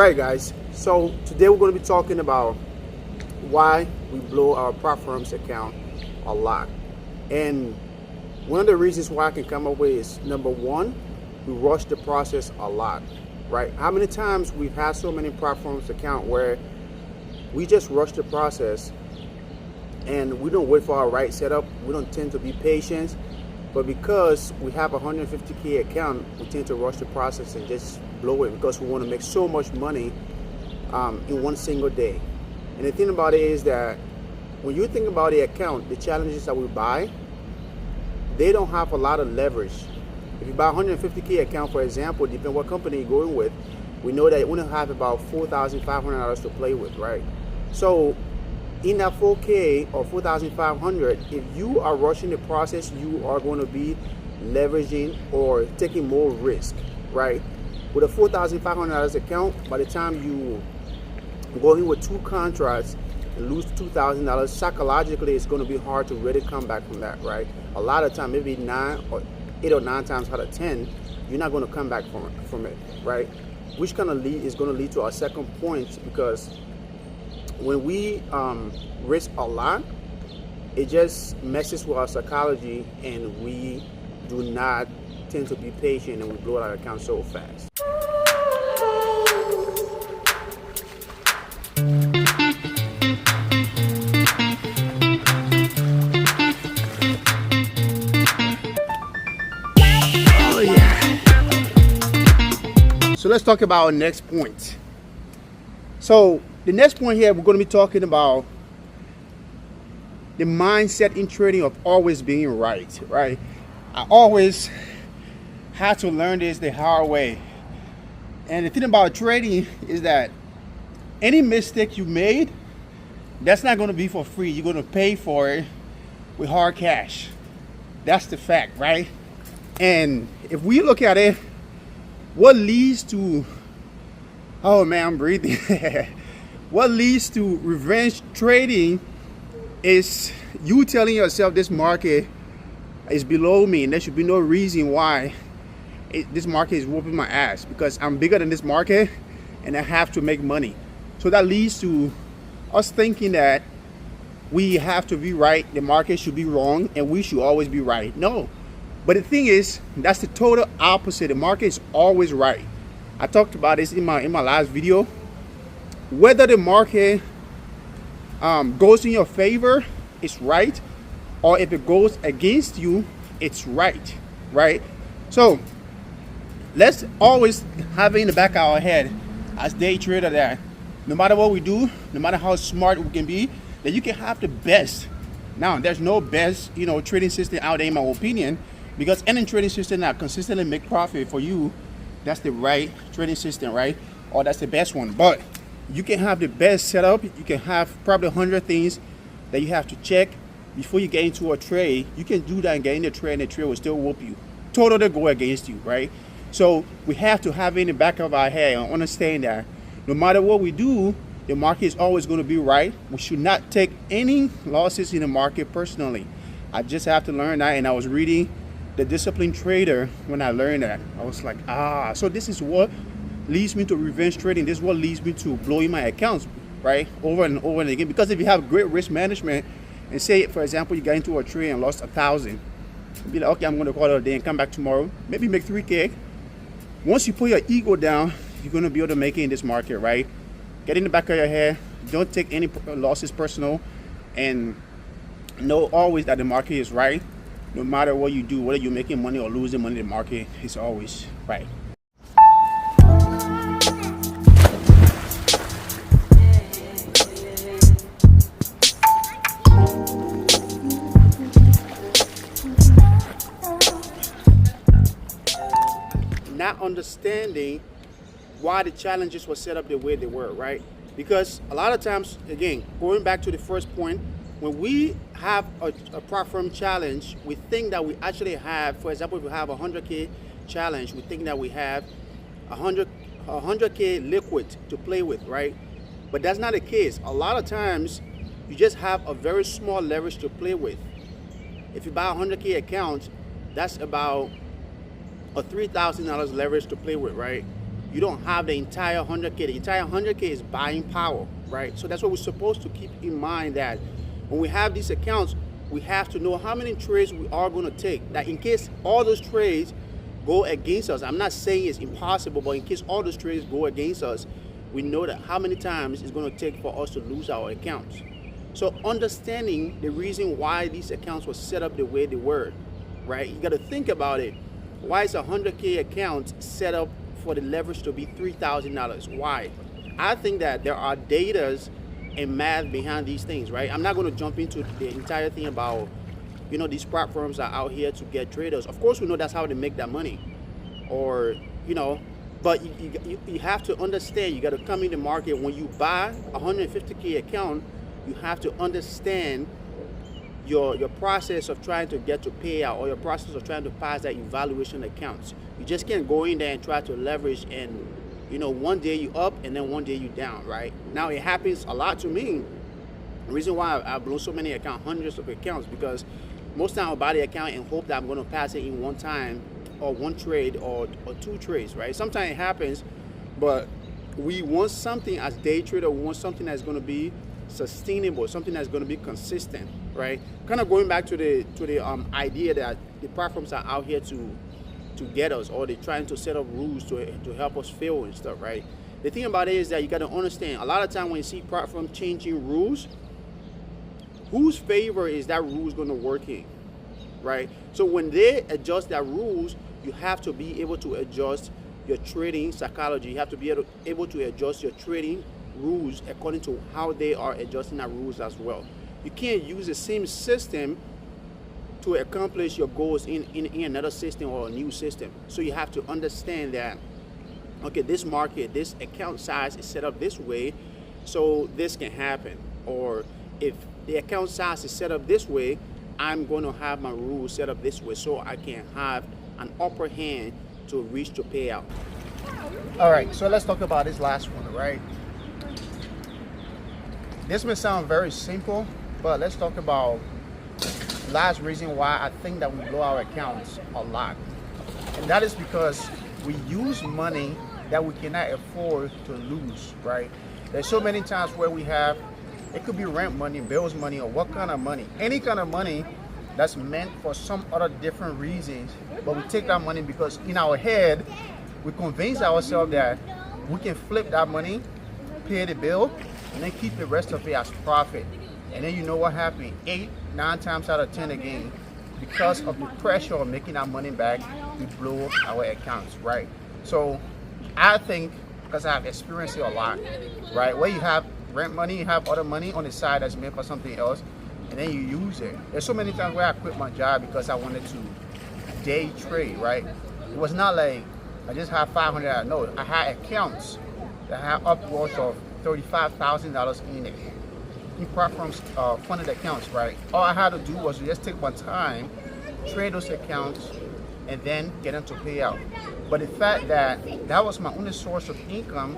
Right, guys. So today we're going to be talking about why we blow our platform's account a lot. And one of the reasons why I can come up with is number one, we rush the process a lot. Right? How many times we've had so many platforms account where we just rush the process and we don't wait for our right setup. We don't tend to be patient. But because we have a 150K account, we tend to rush the process and just blow it because we want to make so much money in one single day. And the thing about it is that when you think about the account, the challenges that we buy, they don't have a lot of leverage. If you buy a 150K account, for example, depending what company you're going with, we know that you only have about $4,500 to play with, right? So in that 4K or 4,500, if you are rushing the process, you are going to be leveraging or taking more risk, right? With a $4,500 account, by the time you go in with two contracts and lose $2,000, psychologically, it's going to be hard to really come back from that, right? A lot of time, maybe 8 or 9 times out of 10, you're not going to come back from it, right? Which kind of is going to lead to our second point, because when we risk a lot, it just messes with our psychology, and we do not tend to be patient, and we blow our account so fast. Oh yeah. So let's talk about our next point. So the next point here, we're going to be talking about the mindset in trading of always being right, right? I always had to learn this the hard way. And the thing about trading is that any mistake you made, that's not going to be for free. You're going to pay for it with hard cash. That's the fact, right? And if we look at it, what leads to, oh man, I'm breathing. What leads to revenge trading is you telling yourself this market is below me and there should be no reason why this market is whooping my ass, because I'm bigger than this market and I have to make money. So that leads to us thinking that we have to be right, the market should be wrong, and we should always be right. No. But the thing is, that's the total opposite. The market is always right. I talked about this in my last video. Whether the market goes in your favor, it's right, or if it goes against you, it's right, right? So let's always have it in the back of our head as day trader that no matter what we do, no matter how smart we can be, that you can have the best. Now, there's no best, trading system out there in my opinion, because any trading system that consistently make profit for you, that's the right trading system, right? Or that's the best one. But you can have the best setup. You can have probably 100 things that you have to check before you get into a trade. You can do that and get in the trade, and the trade will still whoop you. Totally go against you, right? So we have to have in the back of our head and understand that no matter what we do, the market is always going to be right. We should not take any losses in the market personally. I just have to learn that, and I was reading The Disciplined Trader when I learned that. I was like, so this is what leads me to revenge trading. This is what leads me to blowing my accounts, right, over and over and again. Because if you have great risk management, and say, for example, you got into a trade and lost 1,000, be like, okay, I'm going to call it a day and come back tomorrow, maybe make 3K. Once you put your ego down, you're going to be able to make it in this market, right? Get in the back of your head. Don't take any losses personal, and know always that the market is right. No matter what you do, whether you're making money or losing money, the market is always right. Not understanding why the challenges were set up the way they were, right? Because a lot of times, again, going back to the first point, when we have a platform challenge, we think that we actually have, for example, if we have a 100K challenge, we think that we have 100K liquid to play with, right? But that's not the case. A lot of times, you just have a very small leverage to play with. If you buy a 100K account, that's about a $3,000 leverage to play with, right? You don't have the entire 100K. The entire 100K is buying power, right? So that's what we're supposed to keep in mind, that when we have these accounts, we have to know how many trades we are going to take. That in case all those trades go against us, I'm not saying it's impossible, but in case all those trades go against us, we know that how many times it's going to take for us to lose our accounts. So understanding the reason why these accounts were set up the way they were, right? You got to think about it. Why is a 100K account set up for the leverage to be $3,000? Why? I think that there are datas and math behind these things, right? I'm not going to jump into the entire thing about, these platforms are out here to get traders. Of course, we know that's how they make that money, or but you have to understand. You got to come in the market. When you buy a 150K account, you have to understand your process of trying to get to payout, or your process of trying to pass that evaluation accounts. You just can't go in there and try to leverage, and one day you up and then one day you down, right? Now it happens a lot to me. The reason why I've blown so many accounts, hundreds of accounts, because most time I buy the account and hope that I'm going to pass it in one time, or one trade, or two trades, right? Sometimes it happens, but we want something as day trader. We want something that's going to be sustainable, something that's going to be consistent, right? Kind of going back to the idea that the platforms are out here to get us, or they're trying to set up rules to help us fail and stuff, right? The thing about it is that you got to understand, a lot of time when you see platforms changing rules, whose favor is that rules going to work in, right? So when they adjust their rules, you have to be able to adjust your trading psychology. You have to be able to adjust your trading rules according to how they are adjusting their rules as well. You can't use the same system to accomplish your goals in another system or a new system. So you have to understand that, okay, this market, this account size is set up this way, so this can happen. Or if the account size is set up this way, I'm going to have my rules set up this way so I can have an upper hand to reach to payout. All right, so let's talk about this last one, right? This may sound very simple, but let's talk about last reason why I think that we blow our accounts a lot. And that is because we use money that we cannot afford to lose, right? There's so many times where we have, it could be rent money, bills money, or what kind of money, any kind of money that's meant for some other different reasons, but we take that money because in our head, we convince ourselves that we can flip that money, pay the bill, and then keep the rest of it as profit. And then you know what happened? 8, 9 times out of 10 again, because of the pressure of making our money back, we blow our accounts, right? So I think, because I've experienced it a lot, right? Where you have rent money, you have other money on the side that's meant for something else, and then you use it. There's so many times where I quit my job because I wanted to day trade, right? It was not like I just had $500. No, I had accounts that had upwards of $35,000 in it. In platforms, funded accounts, right? All I had to do was just take my time, trade those accounts, and then get them to pay out. But the fact that that was my only source of income,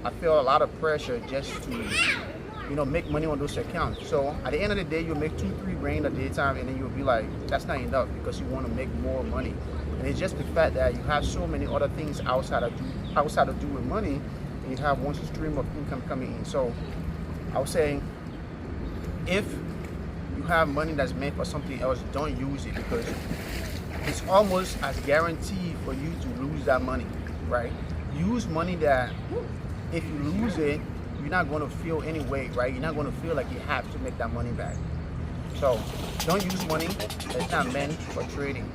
I feel a lot of pressure just to, make money on those accounts. So at the end of the day, you'll make 2-3 grand a daytime, and then you'll be like, that's not enough because you want to make more money. And it's just the fact that you have so many other things outside of do with money, and you have one stream of income coming in. So I was saying, if you have money that's meant for something else, don't use it, because it's almost as guaranteed for you to lose that money, right? Use money that if you lose it, you're not going to feel any way, right? You're not going to feel like you have to make that money back. So don't use money that's not meant for trading.